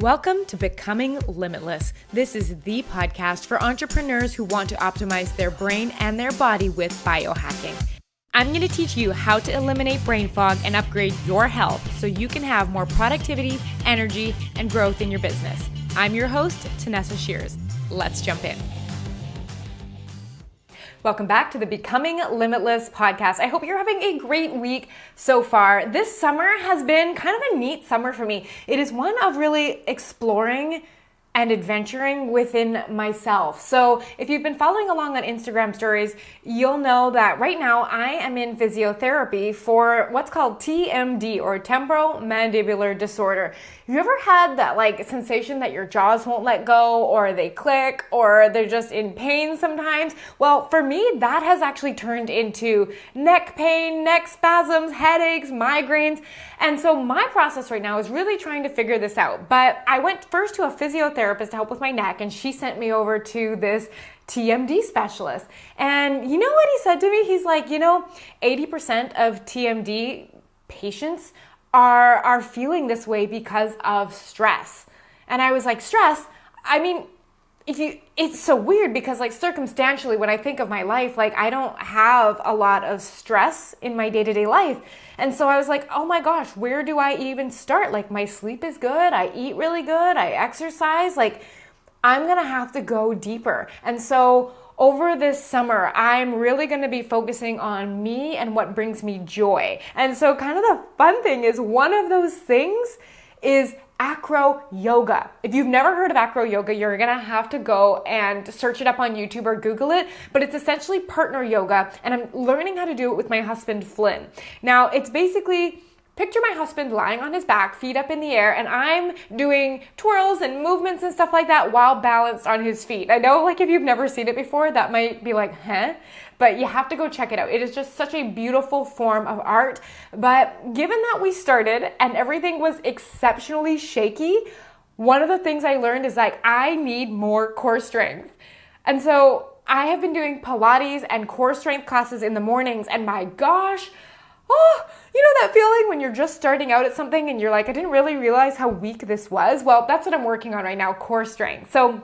Welcome to Becoming Limitless. This is the podcast for entrepreneurs who want to optimize their brain and their body with biohacking. I'm going to teach you how to eliminate brain fog and upgrade your health so you can have more productivity, energy, and growth in your business. I'm your host, Tanessa Shears. Let's jump in. Welcome back to the Becoming Limitless podcast. I hope you're having a great week so far. This summer has been kind of a neat summer for me. It is one of really exploring and adventuring within myself. So if you've been following along on Instagram stories, you'll know that right now I am in physiotherapy for what's called TMD, or temporomandibular disorder. Have you ever had that sensation that your jaws won't let go, or they click, or they're just in pain sometimes? Well, for me, that has actually turned into neck pain, neck spasms, headaches, migraines. And so my process right now is really trying to figure this out. But I went first to a physiotherapist to help with my neck, and she sent me over to this TMD specialist. And you know what he said to me? He's like, 80% of TMD patients are feeling this way because of stress. And I was like, stress? I mean, it's so weird because circumstantially, when I think of my life, I don't have a lot of stress in my day-to-day life. And so I was like, oh my gosh, where do I even start? My sleep is good. I eat really good. I exercise. I'm going to have to go deeper. And so over this summer, I'm really going to be focusing on me and what brings me joy. And so kind of the fun thing is, one of those things is acro yoga. If you've never heard of acro yoga, you're going to have to go and search it up on YouTube or Google it, but it's essentially partner yoga, and I'm learning how to do it with my husband, Flynn. Now, it's basically, picture my husband lying on his back, feet up in the air, and I'm doing twirls and movements and stuff like that while balanced on his feet. I know, if you've never seen it before, that might be huh? But you have to go check it out. It is just such a beautiful form of art. But given that we started and everything was exceptionally shaky, one of the things I learned is I need more core strength. And so I have been doing Pilates and core strength classes in the mornings, and my gosh, that feeling when you're just starting out at something and you're I didn't really realize how weak this was. Well, that's what I'm working on right now, core strength. So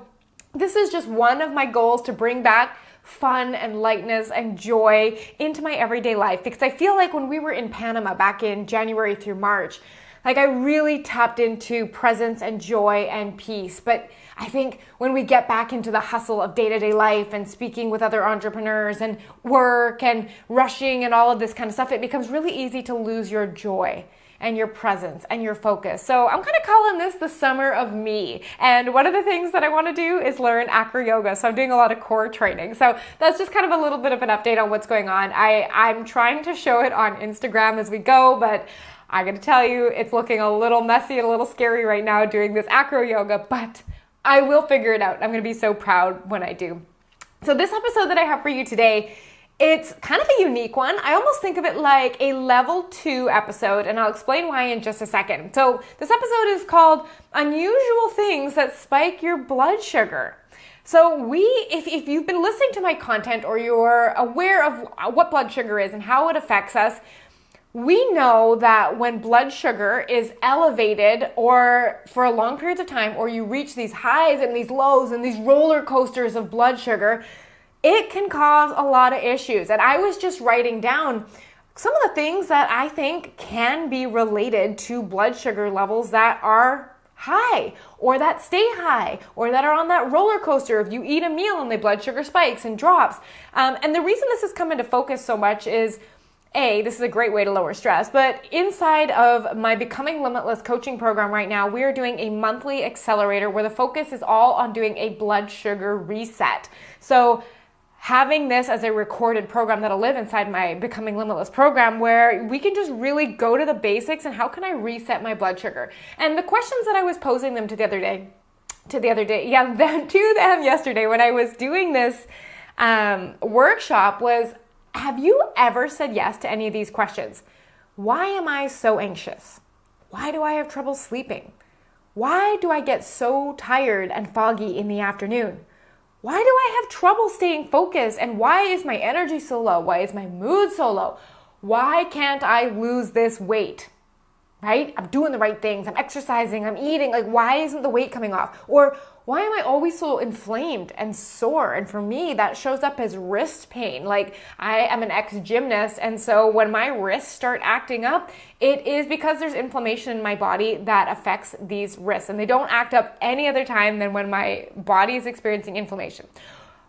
this is just one of my goals, to bring back fun and lightness and joy into my everyday life, because I feel when we were in Panama back in January through March, I really tapped into presence and joy and peace. But I think when we get back into the hustle of day-to-day life and speaking with other entrepreneurs and work and rushing and all of this kind of stuff, it becomes really easy to lose your joy and your presence and your focus. So I'm kind of calling this the summer of me. And one of the things that I want to do is learn acro yoga. So I'm doing a lot of core training. So that's just kind of a little bit of an update on what's going on. I'm trying to show it on Instagram as we go, but I got to tell you, it's looking a little messy and a little scary right now doing this acro yoga, but I will figure it out. I'm going to be so proud when I do. So this episode that I have for you today, it's kind of a unique one. I almost think of it like a level 2 episode, and I'll explain why in just a second. So this episode is called Unusual Things That Spike Your Blood Sugar. So if you've been listening to my content, or you're aware of what blood sugar is and how it affects us, we know that when blood sugar is elevated, or for a long period of time, or you reach these highs and these lows and these roller coasters of blood sugar, it can cause a lot of issues. And I was just writing down some of the things that I think can be related to blood sugar levels that are high, or that stay high, or that are on that roller coaster. If you eat a meal and the blood sugar spikes and drops. And the reason this has come into focus so much is, this is a great way to lower stress, but inside of my Becoming Limitless coaching program right now, we are doing a monthly accelerator where the focus is all on doing a blood sugar reset. So having this as a recorded program that'll live inside my Becoming Limitless program, where we can just really go to the basics and how can I reset my blood sugar? And the questions that I was posing them to them yesterday when I was doing this workshop was, have you ever said yes to any of these questions? Why am I so anxious? Why do I have trouble sleeping? Why do I get so tired and foggy in the afternoon? Why do I have trouble staying focused? And why is my energy so low? Why is my mood so low? Why can't I lose this weight? right? I'm doing the right things. I'm exercising. I'm eating. Like, why isn't the weight coming off? Or why am I always so inflamed and sore? And for me, that shows up as wrist pain. Like, I am an ex-gymnast. And so when my wrists start acting up, it is because there's inflammation in my body that affects these wrists. And they don't act up any other time than when my body is experiencing inflammation.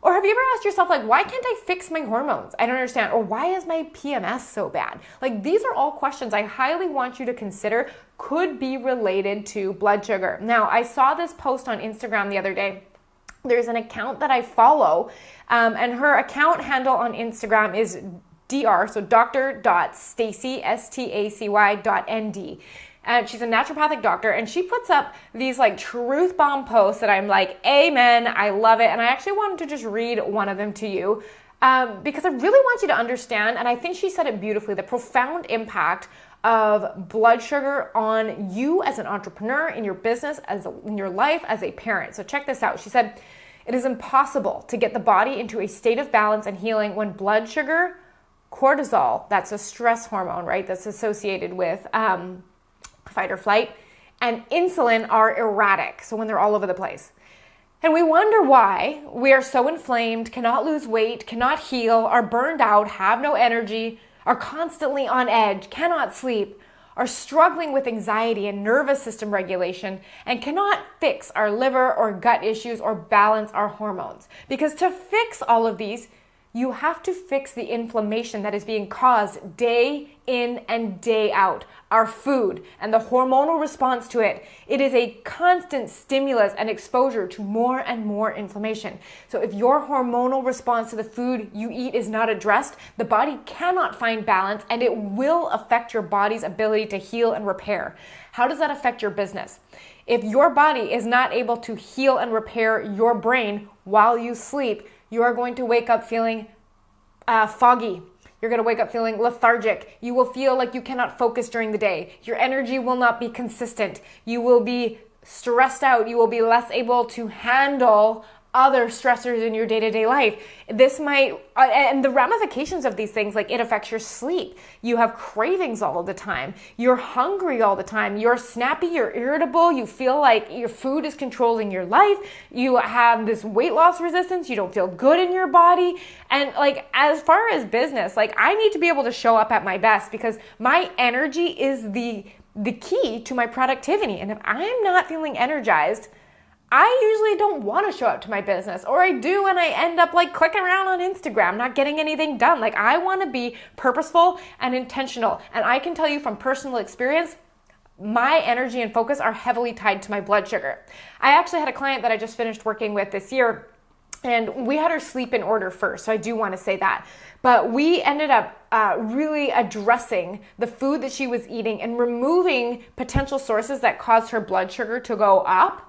Or have you ever asked yourself, like, why can't I fix my hormones? I don't understand. Or why is my PMS so bad? Like, these are all questions I highly want you to consider could be related to blood sugar. Now, I saw this post on Instagram the other day. There's an account that I follow, and her account handle on Instagram is dr, so dr.stacy, stacy.nd. And she's a naturopathic doctor, and she puts up these like truth bomb posts that I'm like, amen, I love it. And I actually wanted to just read one of them to you because I really want you to understand, and I think she said it beautifully, the profound impact of blood sugar on you as an entrepreneur, in your business, in your life, as a parent. So check this out. She said, it is impossible to get the body into a state of balance and healing when blood sugar, cortisol, that's a stress hormone, right? That's associated with fight or flight, and insulin are erratic, so when they're all over the place. And we wonder why we are so inflamed, cannot lose weight, cannot heal, are burned out, have no energy, are constantly on edge, cannot sleep, are struggling with anxiety and nervous system regulation, and cannot fix our liver or gut issues or balance our hormones. Because to fix all of these, you have to fix the inflammation that is being caused day in and day out. Our food and the hormonal response to it. It is a constant stimulus and exposure to more and more inflammation. So if your hormonal response to the food you eat is not addressed, the body cannot find balance, and it will affect your body's ability to heal and repair. How does that affect your business? If your body is not able to heal and repair your brain while you sleep, you are going to wake up feeling foggy. You're going to wake up feeling lethargic. You will feel like you cannot focus during the day. Your energy will not be consistent. You will be stressed out. You will be less able to handle other stressors in your day-to-day life. This might, and the ramifications of these things, like it affects your sleep. You have cravings all the time. You're hungry all the time. You're snappy, you're irritable. You feel like your food is controlling your life. You have this weight loss resistance. You don't feel good in your body. And like, as far as business, like I need to be able to show up at my best because my energy is the key to my productivity. And if I'm not feeling energized, I usually don't want to show up to my business, or I do and I end up like clicking around on Instagram, not getting anything done. Like I want to be purposeful and intentional. And I can tell you from personal experience, my energy and focus are heavily tied to my blood sugar. I actually had a client that I just finished working with this year, and we had her sleep in order first. So I do want to say that. But we ended up really addressing the food that she was eating and removing potential sources that caused her blood sugar to go up.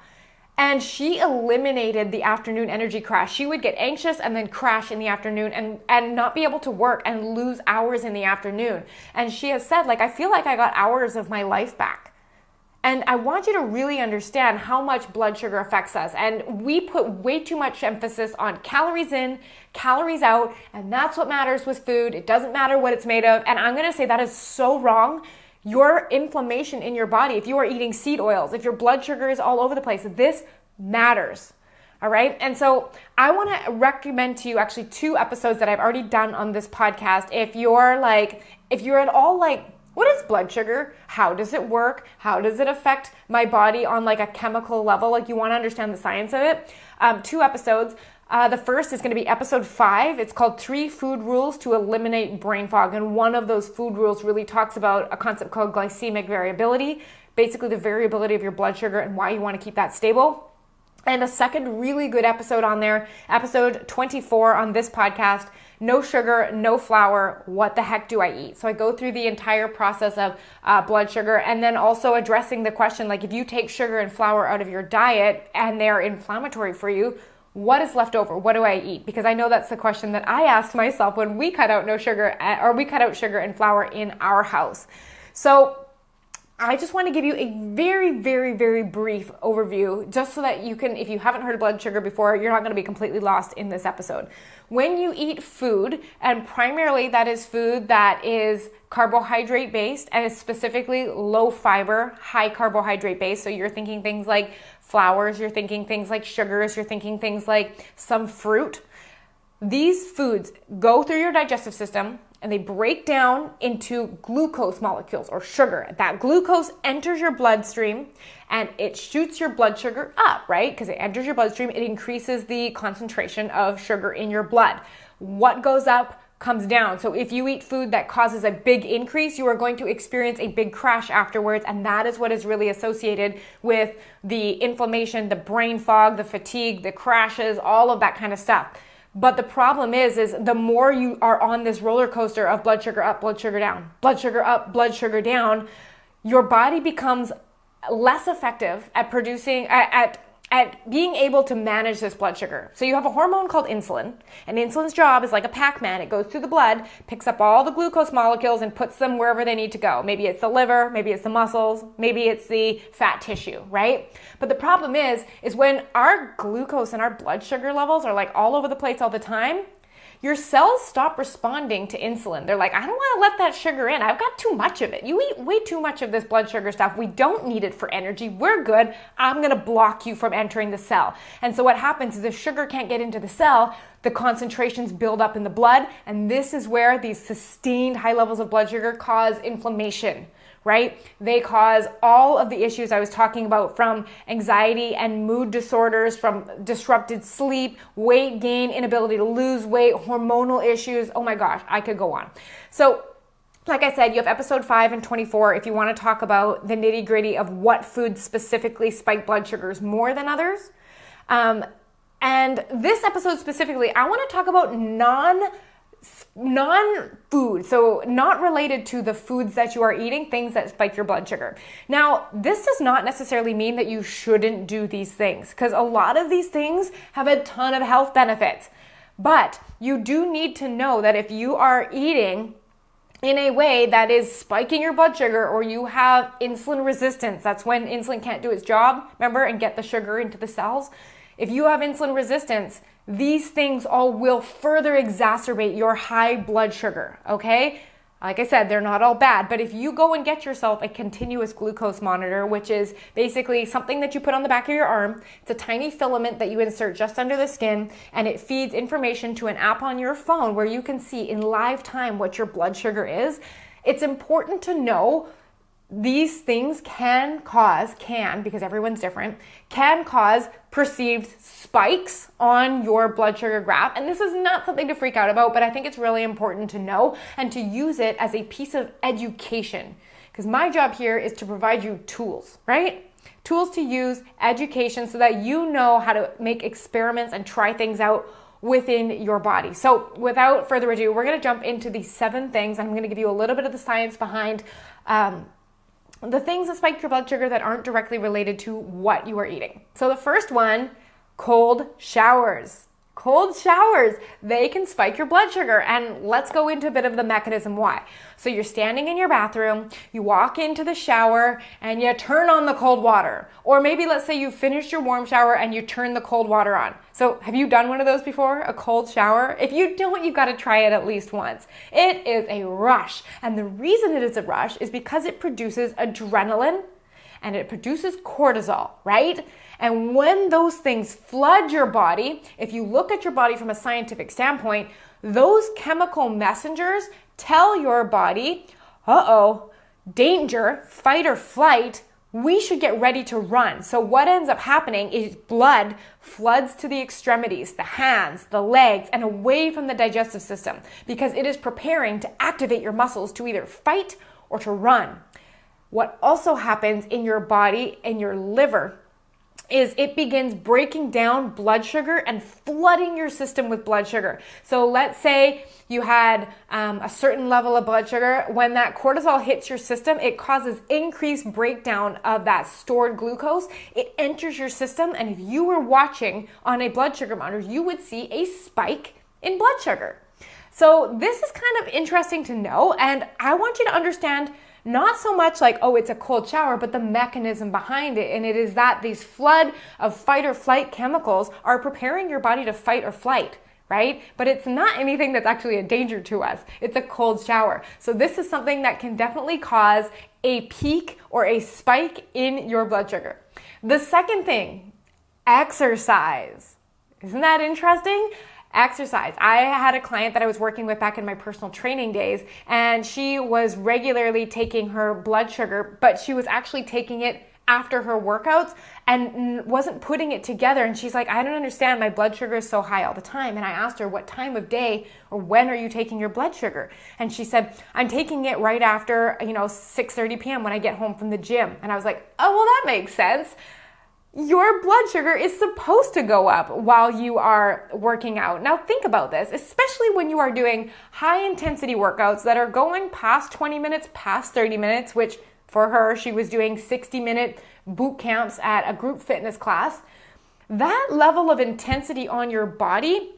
And she eliminated the afternoon energy crash. She would get anxious and then crash in the afternoon and not be able to work and lose hours in the afternoon. And she has said, like, I feel like I got hours of my life back. And I want you to really understand how much blood sugar affects us. And we put way too much emphasis on calories in, calories out, and that's what matters with food. It doesn't matter what it's made of. And I'm gonna say that is so wrong. Your inflammation in your body, if you are eating seed oils, if your blood sugar is all over the place, this matters. All right. And so I want to recommend to you actually 2 episodes that I've already done on this podcast. If you're at all like, what is blood sugar? How does it work? How does it affect my body on like a chemical level? Like you want to understand the science of it. 2 episodes. The first is going to be episode 5. It's called 3 Food Rules to Eliminate Brain Fog. And one of those food rules really talks about a concept called glycemic variability, basically the variability of your blood sugar and why you want to keep that stable. And a second really good episode on there, episode 24 on this podcast, no sugar, no flour, what the heck do I eat? So I go through the entire process of blood sugar, and then also addressing the question, like if you take sugar and flour out of your diet and they're inflammatory for you, what is left over? What do I eat? Because I know that's the question that I asked myself when we cut out sugar and flour in our house. So I just want to give you a very, very, very brief overview just so that you can, if you haven't heard of blood sugar before, you're not going to be completely lost in this episode. When you eat food, and primarily that is food that is carbohydrate based and is specifically low fiber, high carbohydrate based. So you're thinking things like flours, you're thinking things like sugars, you're thinking things like some fruit. These foods go through your digestive system and they break down into glucose molecules or sugar. That glucose enters your bloodstream and it shoots your blood sugar up, right? Because it enters your bloodstream, it increases the concentration of sugar in your blood. What goes up comes down. So if you eat food that causes a big increase, you are going to experience a big crash afterwards. And that is what is really associated with the inflammation, the brain fog, the fatigue, the crashes, all of that kind of stuff. But the problem is the more you are on this roller coaster of blood sugar up, blood sugar down, blood sugar up, blood sugar down, your body becomes less effective at producing, at being able to manage this blood sugar. So you have a hormone called insulin, and insulin's job is like a Pac-Man. It goes through the blood, picks up all the glucose molecules and puts them wherever they need to go. Maybe it's the liver, maybe it's the muscles, maybe it's the fat tissue, right? But the problem is when our glucose and our blood sugar levels are like all over the place all the time, your cells stop responding to insulin. They're like, I don't want to let that sugar in. I've got too much of it. You eat way too much of this blood sugar stuff. We don't need it for energy. We're good. I'm going to block you from entering the cell. And so what happens is if sugar can't get into the cell, the concentrations build up in the blood. And this is where these sustained high levels of blood sugar cause inflammation, right? They cause all of the issues I was talking about, from anxiety and mood disorders, from disrupted sleep, weight gain, inability to lose weight, hormonal issues. Oh my gosh, I could go on. So like I said, you have episode 5 and 24 if you want to talk about the nitty gritty of what foods specifically spike blood sugars more than others. And this episode specifically, I want to talk about non-food, so not related to the foods that you are eating, things that spike your blood sugar. Now, this does not necessarily mean that you shouldn't do these things, because a lot of these things have a ton of health benefits. But you do need to know that if you are eating in a way that is spiking your blood sugar, or you have insulin resistance, that's when insulin can't do its job, remember, and get the sugar into the cells. If you have insulin resistance, these things all will further exacerbate your high blood sugar, okay? Like I said, they're not all bad, but if you go and get yourself a continuous glucose monitor, which is basically something that you put on the back of your arm, it's a tiny filament that you insert just under the skin, and it feeds information to an app on your phone where you can see in live time what your blood sugar is. It's important to know these things because everyone's different, can cause perceived spikes on your blood sugar graph. And this is not something to freak out about, but I think it's really important to know and to use it as a piece of education. Because my job here is to provide you tools, right? Tools to use, education, so that you know how to make experiments and try things out within your body. So without further ado, we're going to jump into these 7 things. I'm going to give you a little bit of the science behind the things that spike your blood sugar that aren't directly related to what you are eating. So the first one, cold showers. Cold showers, they can spike your blood sugar. And let's go into a bit of the mechanism why. So you're standing in your bathroom, you walk into the shower and you turn on the cold water. Or maybe let's say you finished your warm shower and you turn the cold water on. So have you done one of those before, a cold shower? If you don't, you've got to try it at least once. It is a rush. And the reason it is a rush is because it produces adrenaline and it produces cortisol, right? And when those things flood your body, if you look at your body from a scientific standpoint, those chemical messengers tell your body, danger, fight or flight, we should get ready to run. So what ends up happening is blood floods to the extremities, the hands, the legs, and away from the digestive system, because it is preparing to activate your muscles to either fight or to run. What also happens in your body, in your liver, is it begins breaking down blood sugar and flooding your system with blood sugar. So let's say you had a certain level of blood sugar. When that cortisol hits your system, it causes increased breakdown of that stored glucose. It enters your system, and if you were watching on a blood sugar monitor, you would see a spike in blood sugar. So this is kind of interesting to know, and I want you to understand Not so much like, oh, it's a cold shower, but the mechanism behind it. And it is that these flood of fight or flight chemicals are preparing your body to fight or flight, right? But it's not anything that's actually a danger to us. It's a cold shower. So this is something that can definitely cause a peak or a spike in your blood sugar. The second thing, exercise. Isn't that interesting? Exercise. I had a client that I was working with back in my personal training days, and she was regularly taking her blood sugar, but she was actually taking it after her workouts and wasn't putting it together. And she's like, I don't understand. My blood sugar is so high all the time. And I asked her, what time of day or when are you taking your blood sugar? And she said, I'm taking it right after, 6:30 p.m. when I get home from the gym. And I was like, oh, well, that makes sense. Your blood sugar is supposed to go up while you are working out. Now think about this, especially when you are doing high intensity workouts that are going past 20 minutes, past 30 minutes, which for her, she was doing 60-minute boot camps at a group fitness class. That level of intensity on your body,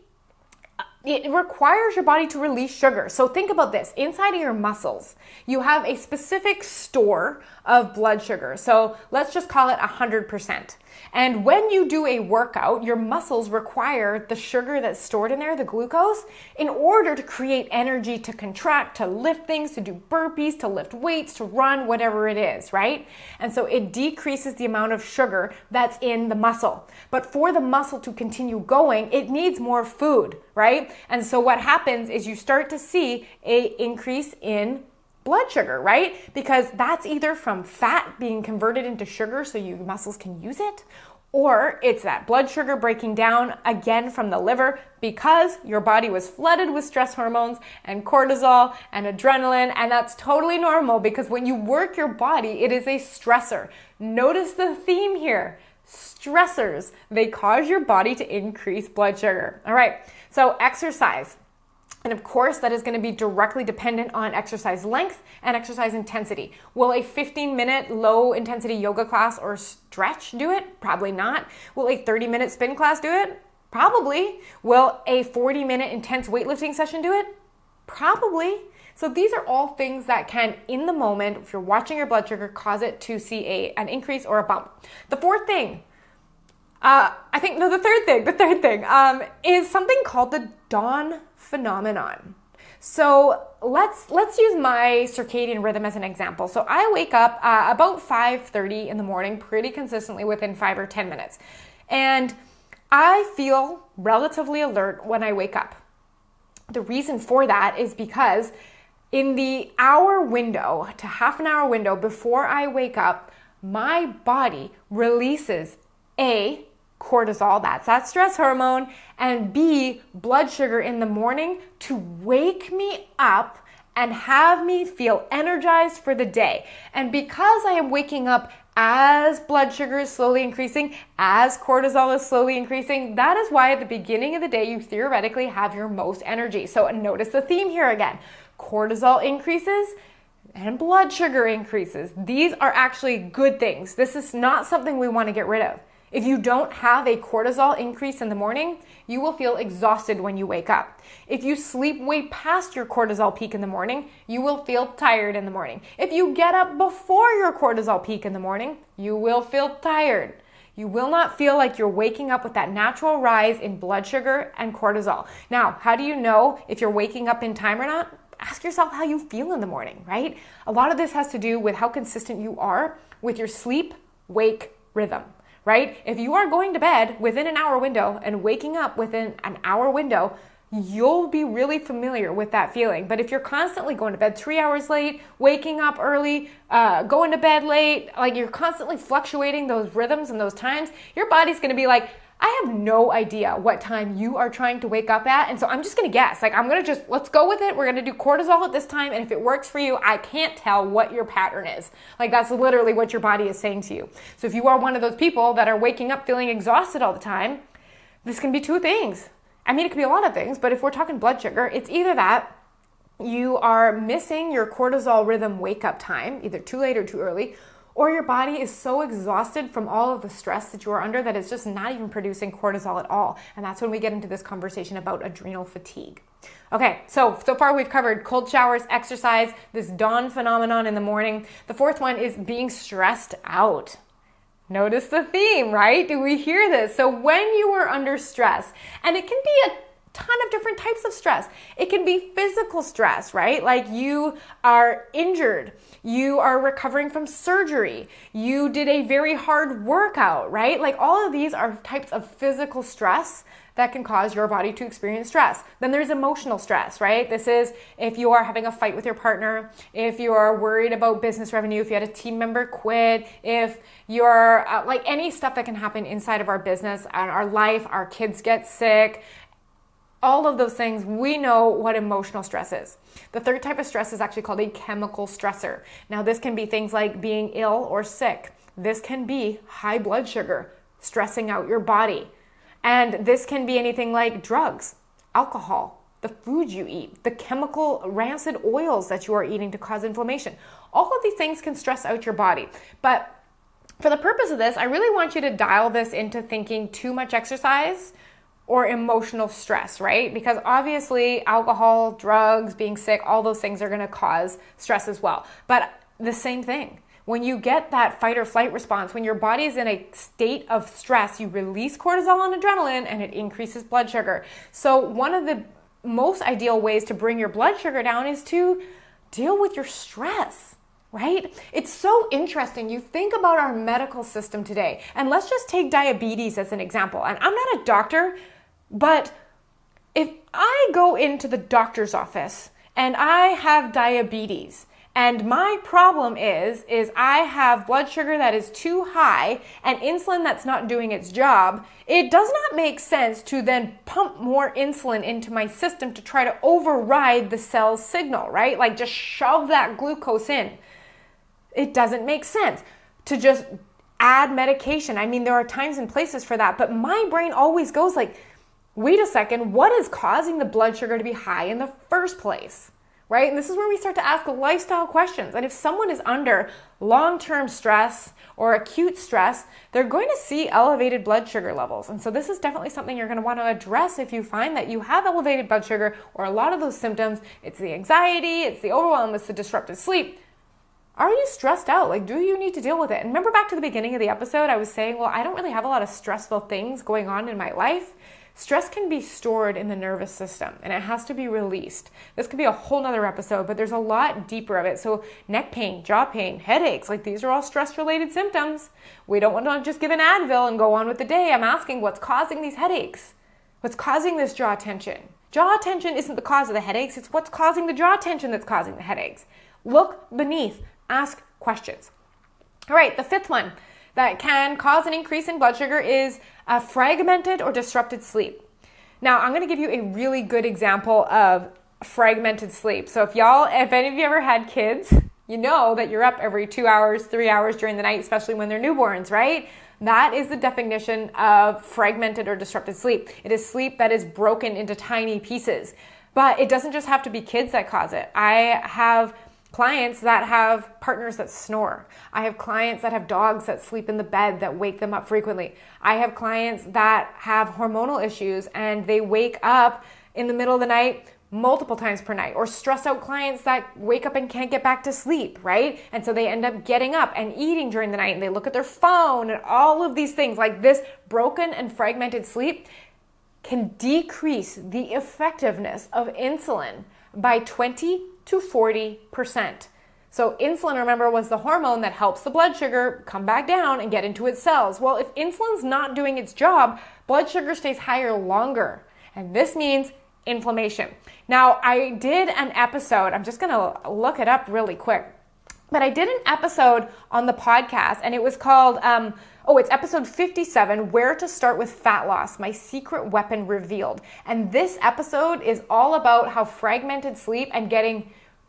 it requires your body to release sugar. So think about this. Inside of your muscles, you have a specific store of blood sugar. So let's just call it 100%. And when you do a workout, your muscles require the sugar that's stored in there, the glucose, in order to create energy to contract, to lift things, to do burpees, to lift weights, to run, whatever it is, right? And so it decreases the amount of sugar that's in the muscle. But for the muscle to continue going, it needs more food, right? And so what happens is you start to see an increase in blood sugar, right? Because that's either from fat being converted into sugar so your muscles can use it, or it's that blood sugar breaking down again from the liver because your body was flooded with stress hormones and cortisol and adrenaline, and that's totally normal because when you work your body, it is a stressor. Notice the theme here. Stressors, they cause your body to increase blood sugar. All right, so exercise. And of course, that is going to be directly dependent on exercise length and exercise intensity. Will a 15-minute low-intensity yoga class or stretch do it? Probably not. Will a 30-minute spin class do it? Probably. Will a 40-minute intense weightlifting session do it? Probably. So these are all things that can, in the moment, if you're watching your blood sugar, cause it to see an increase or a bump. The third thing is something called the dawn phenomenon. So let's use my circadian rhythm as an example. So I wake up about 5:30 in the morning, pretty consistently within 5 or 10 minutes. And I feel relatively alert when I wake up. The reason for that is because in the hour window to half an hour window before I wake up, my body releases A, cortisol, that's that stress hormone, and B, blood sugar in the morning to wake me up and have me feel energized for the day. And because I am waking up as blood sugar is slowly increasing, as cortisol is slowly increasing, that is why at the beginning of the day, you theoretically have your most energy. So notice the theme here again. Cortisol increases and blood sugar increases. These are actually good things. This is not something we want to get rid of. If you don't have a cortisol increase in the morning, you will feel exhausted when you wake up. If you sleep way past your cortisol peak in the morning, you will feel tired in the morning. If you get up before your cortisol peak in the morning, you will feel tired. You will not feel like you're waking up with that natural rise in blood sugar and cortisol. Now, how do you know if you're waking up in time or not? Ask yourself how you feel in the morning, right? A lot of this has to do with how consistent you are with your sleep-wake rhythm. Right? If you are going to bed within an hour window and waking up within an hour window, you'll be really familiar with that feeling. But if you're constantly going to bed 3 hours late, waking up early, going to bed late, like you're constantly fluctuating those rhythms and those times, your body's going to be like, I have no idea what time you are trying to wake up at. And so I'm just going to guess. Let's go with it. We're going to do cortisol at this time. And if it works for you, I can't tell what your pattern is. Like that's literally what your body is saying to you. So if you are one of those people that are waking up feeling exhausted all the time, this can be two things. I mean, it could be a lot of things, but if we're talking blood sugar, it's either that you are missing your cortisol rhythm wake up time, either too late or too early, or your body is so exhausted from all of the stress that you are under that it's just not even producing cortisol at all. And that's when we get into this conversation about adrenal fatigue. Okay, so far we've covered cold showers, exercise, this dawn phenomenon in the morning. The fourth one is being stressed out. Notice the theme, right? Do we hear this? So when you are under stress, and it can be a ton of different types of stress. It can be physical stress, right? Like you are injured, you are recovering from surgery, you did a very hard workout, right? Like all of these are types of physical stress that can cause your body to experience stress. Then there's emotional stress, right? This is if you are having a fight with your partner, if you are worried about business revenue, if you had a team member quit, if you're like any stuff that can happen inside of our business and our life, our kids get sick, all of those things, we know what emotional stress is. The third type of stress is actually called a chemical stressor. Now, this can be things like being ill or sick. This can be high blood sugar, stressing out your body. And this can be anything like drugs, alcohol, the food you eat, the chemical rancid oils that you are eating to cause inflammation. All of these things can stress out your body. But for the purpose of this, I really want you to dial this into thinking too much exercise or emotional stress, right? Because obviously alcohol, drugs, being sick, all those things are going to cause stress as well. But the same thing, when you get that fight or flight response, when your body is in a state of stress, you release cortisol and adrenaline and it increases blood sugar. So one of the most ideal ways to bring your blood sugar down is to deal with your stress, right? It's so interesting. You think about our medical system today, and let's just take diabetes as an example. And I'm not a doctor, but if I go into the doctor's office and I have diabetes and my problem is I have blood sugar that is too high and insulin that's not doing its job, it does not make sense to then pump more insulin into my system to try to override the cell's signal, right? Like just shove that glucose in. It doesn't make sense to just add medication. I mean, there are times and places for that, but my brain always goes like, wait a second, what is causing the blood sugar to be high in the first place, right? And this is where we start to ask lifestyle questions. And if someone is under long-term stress or acute stress, they're going to see elevated blood sugar levels. And so this is definitely something you're going to want to address if you find that you have elevated blood sugar or a lot of those symptoms. It's the anxiety, it's the overwhelm, it's the disrupted sleep. Are you stressed out? Like, do you need to deal with it? And remember back to the beginning of the episode, I was saying, well, I don't really have a lot of stressful things going on in my life. Stress can be stored in the nervous system and it has to be released. This could be a whole nother episode, but there's a lot deeper of it. So neck pain, jaw pain, headaches, like these are all stress-related symptoms. We don't want to just give an Advil and go on with the day. I'm asking what's causing these headaches? What's causing this jaw tension? Jaw tension isn't the cause of the headaches. It's what's causing the jaw tension that's causing the headaches. Look beneath, ask questions. All right, the fifth one that can cause an increase in blood sugar is fragmented or disrupted sleep. Now, I'm going to give you a really good example of fragmented sleep. So if any of you ever had kids, you know that you're up every 2 hours, 3 hours during the night, especially when they're newborns, right? That is the definition of fragmented or disrupted sleep. It is sleep that is broken into tiny pieces. But it doesn't just have to be kids that cause it. I have clients that have partners that snore. I have clients that have dogs that sleep in the bed that wake them up frequently. I have clients that have hormonal issues and they wake up in the middle of the night multiple times per night, or stress out clients that wake up and can't get back to sleep, right? And so they end up getting up and eating during the night and they look at their phone and all of these things. Like this broken and fragmented sleep can decrease the effectiveness of insulin by 20 to 40%. So insulin, remember, was the hormone that helps the blood sugar come back down and get into its cells. Well, if insulin's not doing its job, blood sugar stays higher longer. And this means inflammation. Now, I did an episode, I'm just going to look it up really quick, but I did an episode on the podcast and it was called, it's episode 57, Where to Start with Fat Loss, My Secret Weapon Revealed. And this episode is all about how fragmented sleep and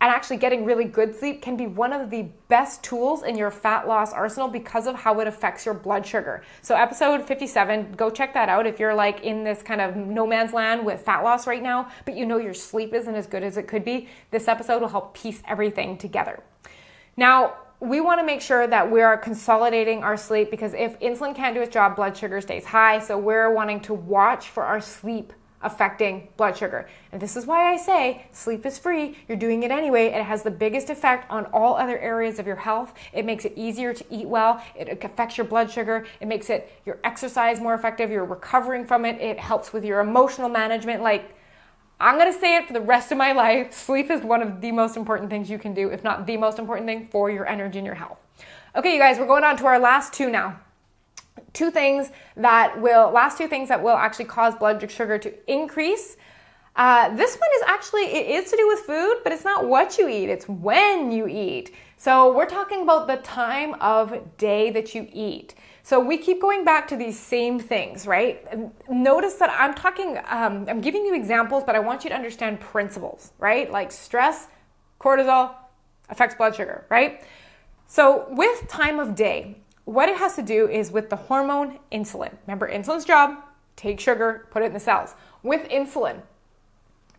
actually getting really good sleep can be one of the best tools in your fat loss arsenal because of how it affects your blood sugar. So episode 57, go check that out if you're like in this kind of no man's land with fat loss right now, but you know your sleep isn't as good as it could be. This episode will help piece everything together. Now, we want to make sure that we are consolidating our sleep, because if insulin can't do its job, blood sugar stays high. So we're wanting to watch for our sleep affecting blood sugar. And this is why I say sleep is free. You're doing it anyway. It has the biggest effect on all other areas of your health. It makes it easier to eat well. It affects your blood sugar. It makes your exercise more effective. You're recovering from it. It helps with your emotional management. Like, I'm going to say it for the rest of my life. Sleep is one of the most important things you can do, if not the most important thing for your energy and your health. Okay, you guys, we're going on to our last two now. Last two things that will actually cause blood sugar to increase. This one is to do with food, but it's not what you eat, it's when you eat. So we're talking about the time of day that you eat. So we keep going back to these same things, right? Notice that I'm giving you examples, but I want you to understand principles, right? Like stress, cortisol affects blood sugar, right? So with time of day, what it has to do is with the hormone insulin. Remember, insulin's job, take sugar, put it in the cells. With insulin,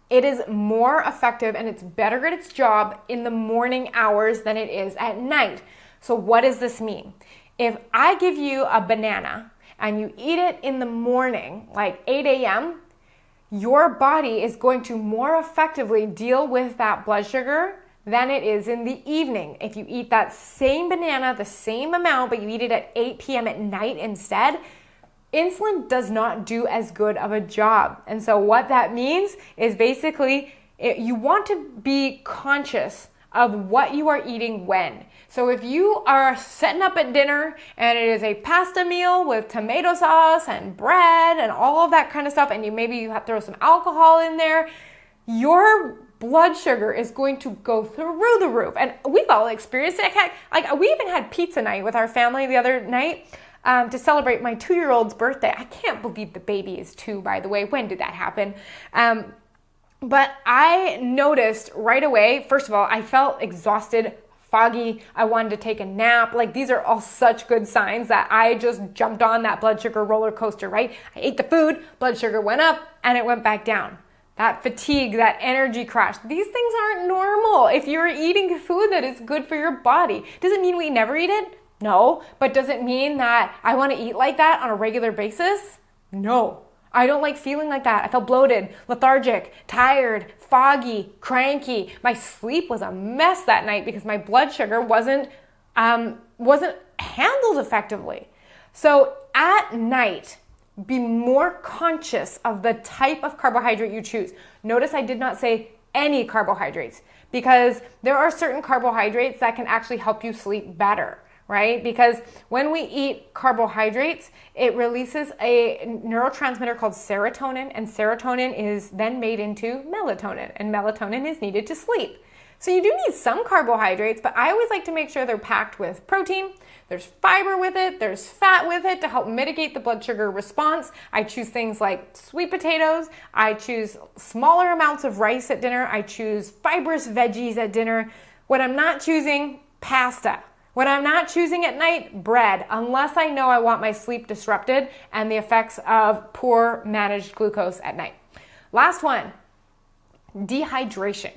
it is more effective and it's better at its job in the morning hours than it is at night. So what does this mean? If I give you a banana and you eat it in the morning, like 8 a.m., your body is going to more effectively deal with that blood sugar than it is in the evening. If you eat that same banana, the same amount, but you eat it at 8 p.m. at night instead, insulin does not do as good of a job. And so what that means is basically you want to be conscious of what you are eating when. So if you are setting up at dinner and it is a pasta meal with tomato sauce and bread and all of that kind of stuff, and you throw some alcohol in there, your blood sugar is going to go through the roof. And we've all experienced it. We even had pizza night with our family the other night to celebrate my 2-year-old's birthday. I can't believe the baby is 2, by the way. When did that happen? But I noticed right away, first of all, I felt exhausted, foggy. I wanted to take a nap. Like, these are all such good signs that I just jumped on that blood sugar roller coaster, right? I ate the food, blood sugar went up, and it went back down. That fatigue, that energy crash, these things aren't normal. If you're eating food that is good for your body, does it mean we never eat it? No. But does it mean that I want to eat like that on a regular basis? No. I don't like feeling like that. I felt bloated, lethargic, tired, foggy, cranky. My sleep was a mess that night because my blood sugar wasn't handled effectively. So at night, be more conscious of the type of carbohydrate you choose. Notice I did not say any carbohydrates, because there are certain carbohydrates that can actually help you sleep better, right? Because when we eat carbohydrates, it releases a neurotransmitter called serotonin, and serotonin is then made into melatonin, and melatonin is needed to sleep. So you do need some carbohydrates, but I always like to make sure they're packed with protein, there's fiber with it, there's fat with it to help mitigate the blood sugar response. I choose things like sweet potatoes, I choose smaller amounts of rice at dinner, I choose fibrous veggies at dinner. When I'm not choosing, pasta. When I'm not choosing at night, bread, unless I know I want my sleep disrupted and the effects of poor managed glucose at night. Last one, dehydration.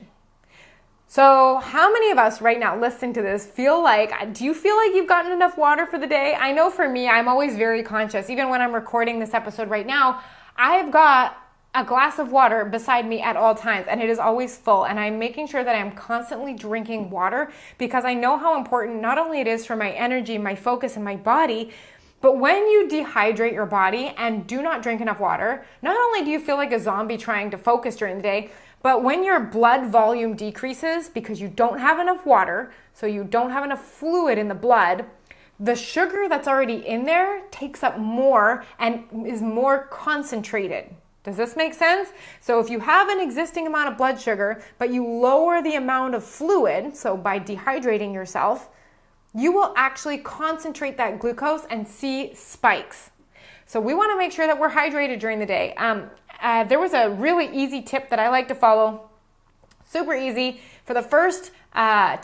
So how many of us right now listening to this do you feel like you've gotten enough water for the day? I know for me, I'm always very conscious. Even when I'm recording this episode right now, I've got a glass of water beside me at all times, and it is always full. And I'm making sure that I'm constantly drinking water, because I know how important not only it is for my energy, my focus, and my body, but when you dehydrate your body and do not drink enough water, not only do you feel like a zombie trying to focus during the day, but when your blood volume decreases because you don't have enough water, so you don't have enough fluid in the blood, the sugar that's already in there takes up more and is more concentrated. Does this make sense? So if you have an existing amount of blood sugar, but you lower the amount of fluid, so by dehydrating yourself, you will actually concentrate that glucose and see spikes. So we want to make sure that we're hydrated during the day. There was a really easy tip that I like to follow. Super easy. For the first 10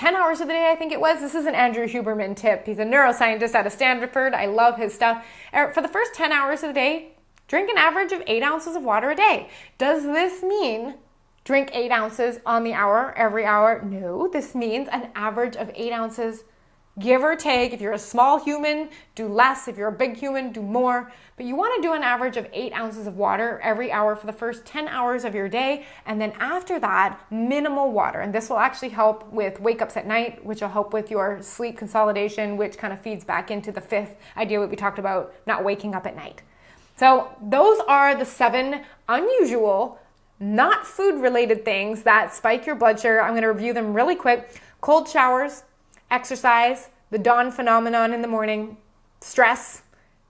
hours of the day, I think it was. This is an Andrew Huberman tip. He's a neuroscientist out of Stanford. I love his stuff. For the first 10 hours of the day, drink an average of 8 ounces of water a day. Does this mean drink 8 ounces on the hour, every hour. No, this means an average of 8 ounces, give or take. If you're a small human, do less. If you're a big human, do more. But you want to do an average of 8 ounces of water every hour for the first 10 hours of your day. And then after that, minimal water. And this will actually help with wake-ups at night, which will help with your sleep consolidation, which kind of feeds back into the 5th idea that we talked about, not waking up at night. So those are the 7 unusual, not food-related things that spike your blood sugar. I'm going to review them really quick. Cold showers, exercise, the dawn phenomenon in the morning, stress,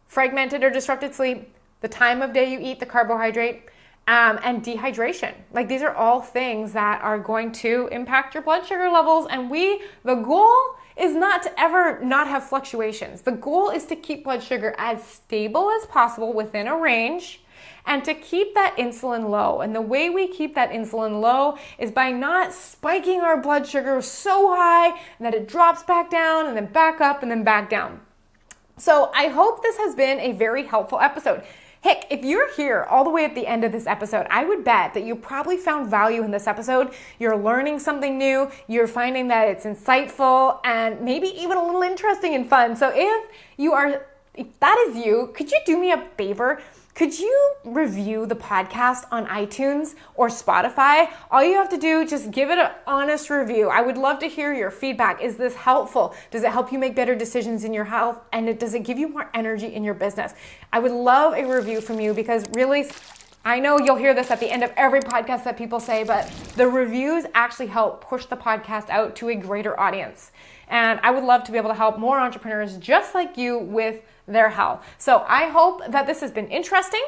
fragmented or disrupted sleep, the time of day you eat the carbohydrate, and dehydration. Like, these are all things that are going to impact your blood sugar levels. And the goal is not to ever not have fluctuations. The goal is to keep blood sugar as stable as possible within a range, and to keep that insulin low. And the way we keep that insulin low is by not spiking our blood sugar so high that it drops back down and then back up and then back down. So I hope this has been a very helpful episode. Heck, if you're here all the way at the end of this episode, I would bet that you probably found value in this episode. You're learning something new. You're finding that it's insightful and maybe even a little interesting and fun. So if that is you, could you do me a favor? Could you review the podcast on iTunes or Spotify? All you have to do, just give it an honest review. I would love to hear your feedback. Is this helpful? Does it help you make better decisions in your health? And does it give you more energy in your business? I would love a review from you, because really, I know you'll hear this at the end of every podcast that people say, but the reviews actually help push the podcast out to a greater audience. And I would love to be able to help more entrepreneurs just like you with their health. So I hope that this has been interesting.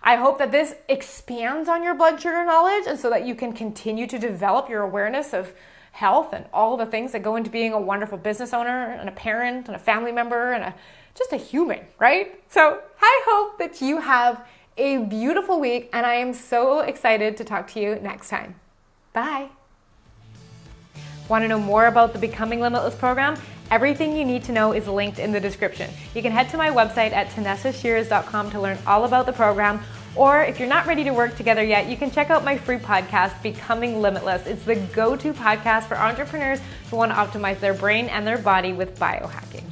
I hope that this expands on your blood sugar knowledge, and so that you can continue to develop your awareness of health and all the things that go into being a wonderful business owner and a parent and a family member and just a human, right? So I hope that you have a beautiful week, and I am so excited to talk to you next time. Bye. Want to know more about the Becoming Limitless program? Everything you need to know is linked in the description. You can head to my website at tanessashears.com to learn all about the program. Or if you're not ready to work together yet, you can check out my free podcast, Becoming Limitless. It's the go-to podcast for entrepreneurs who want to optimize their brain and their body with biohacking.